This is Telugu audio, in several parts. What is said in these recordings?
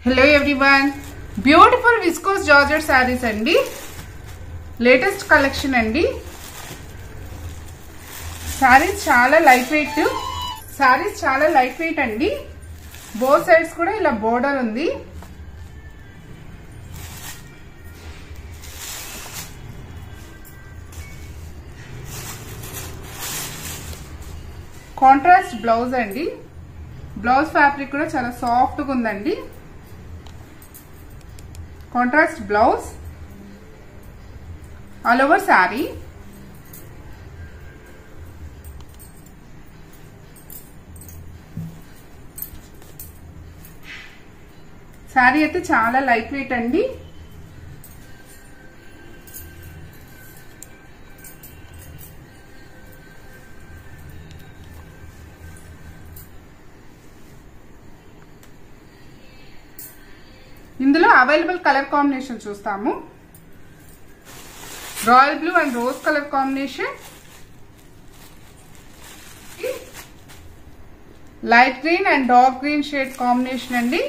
Hello everyone, beautiful viscose georgette sarees andi, latest collection andi. Sarees chaala light weight andi. Both sides kuda ila border undi. Contrast blouse andi. Blouse fabric kuda chaala soft ga undandi. Contrast blouse, all over saree. Saree అయితే చాలా లైట్ వెయిట్ అండి. ఇందులో అవైలబుల్ కలర్ కాంబినేషన్ చూస్తాము. Royal blue and rose colour combination, light green and dark green shade combination అండి.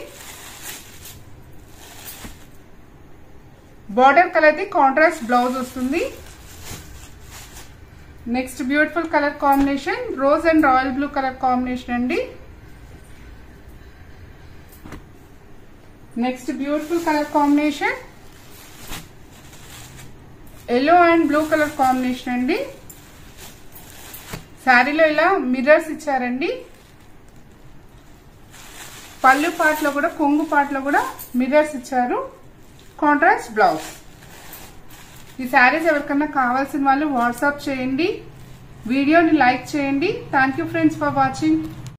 Border colour the contrast blouse వస్తుంది. Next beautiful colour combination rose and royal blue colour combination అండి. Next beautiful colour combination yellow and blue colour combination అండి. శారీలో ఇలా మిర్రర్స్ ఇచ్చారండి. పళ్ళు పార్ట్ లో కూడా కొంగు పార్ట్ లో కూడా మిర్రర్స్ ఇచ్చారు. Contrast blouse. ఈ శారీస్ ఎవరికన్నా కావాల్సిన వాళ్ళు వాట్సాప్ చేయండి, వీడియోని లైక్ చేయండి. Thank you friends for watching.